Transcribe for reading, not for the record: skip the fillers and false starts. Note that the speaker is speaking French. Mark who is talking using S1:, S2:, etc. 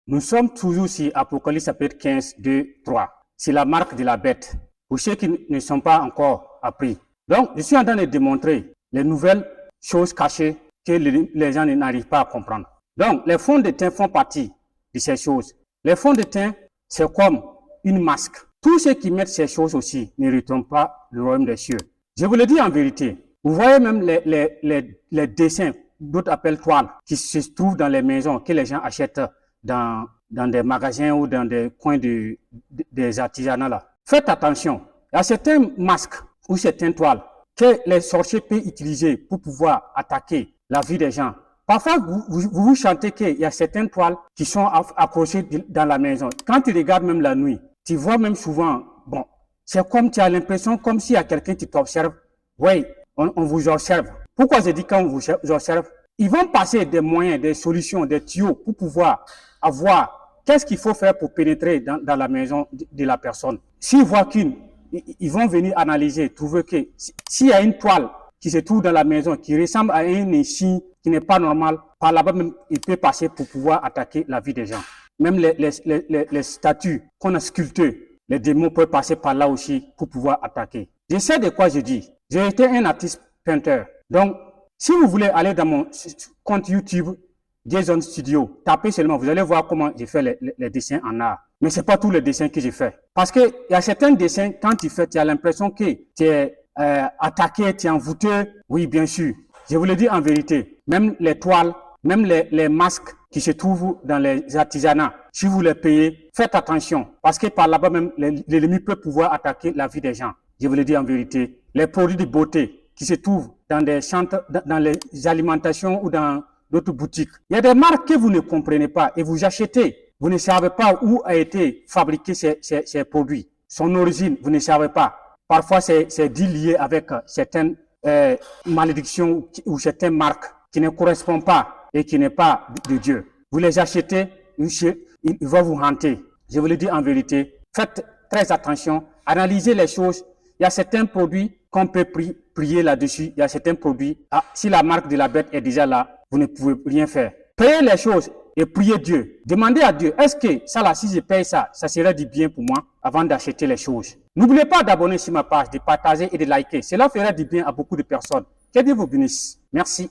S1: Nous sommes toujours sur Apocalypse chapitre 15, 2, 3. C'est la marque de la bête. Pour ceux qui ne sont pas encore appris. Donc, je suis en train de démontrer les nouvelles choses cachées que les gens n'arrivent pas à comprendre. Donc, les fonds de teint font partie de ces choses. Les fonds de teint, c'est comme une masque. Tous ceux qui mettent ces choses aussi ne retournent pas le royaume des cieux. Je vous le dis en vérité. Vous voyez même les dessins, d'autres appellent toiles, qui se trouvent dans les maisons, que les gens achètent dans des magasins ou dans des coins des artisanats là. Faites attention. Il y a certains masques ou certaines toiles que les sorciers peuvent utiliser pour pouvoir attaquer la vie des gens. Parfois, vous chantez qu'il y a certaines toiles qui sont accrochées dans la maison. Quand tu regardes même la nuit, tu vois même souvent, bon, c'est comme tu as l'impression comme s'il y a quelqu'un qui t'observe. Oui, on vous observe. Pourquoi je dis quand on vous observe? Ils vont passer des moyens, des solutions, des tuyaux pour pouvoir avoir qu'est-ce qu'il faut faire pour pénétrer dans la maison de la personne. S'ils voient ils vont venir analyser, trouver que s'il y a une toile qui se trouve dans la maison, qui ressemble à un signe qui n'est pas normal, par là-bas même, il peut passer pour pouvoir attaquer la vie des gens. Même les statues qu'on a sculptées, les démons peuvent passer par là aussi pour pouvoir attaquer. Je sais de quoi je dis. J'ai été un artiste peinteur. Donc, si vous voulez aller dans mon compte YouTube, Jason Studio, tapez seulement, vous allez voir comment j'ai fait les dessins en art. Mais c'est pas tous les dessins que j'ai fait. Parce que il y a certains dessins, quand tu fais, tu as l'impression que tu es attaqué, tu es envoûté. Oui, bien sûr. Je vous le dis en vérité. Même les toiles, même les masques qui se trouvent dans les artisanats, si vous les payez, faites attention. Parce que par là-bas même, l'ennemi peut pouvoir attaquer la vie des gens. Je vous le dis en vérité. Les produits de beauté qui se trouvent dans des centres, dans les alimentations ou dans d'autres boutiques. Il y a des marques que vous ne comprenez pas et vous achetez. Vous ne savez pas où a été fabriqué ces produits. Son origine, vous ne savez pas. Parfois, c'est dit lié avec certaines malédictions ou certaines marques qui ne correspondent pas et qui n'est pas de Dieu. Vous les achetez, il va vous hanter. Je vous le dis en vérité. Faites très attention. Analysez les choses. Il y a certains produits qu'on peut prier là-dessus. Il y a certains produits. Si la marque de la bête est déjà là, vous ne pouvez rien faire. Payez les choses et priez Dieu. Demandez à Dieu, est-ce que ça là, si je paye ça, ça serait du bien pour moi avant d'acheter les choses. N'oubliez pas d'abonner sur ma page, de partager et de liker. Cela ferait du bien à beaucoup de personnes. Que Dieu vous bénisse. Merci.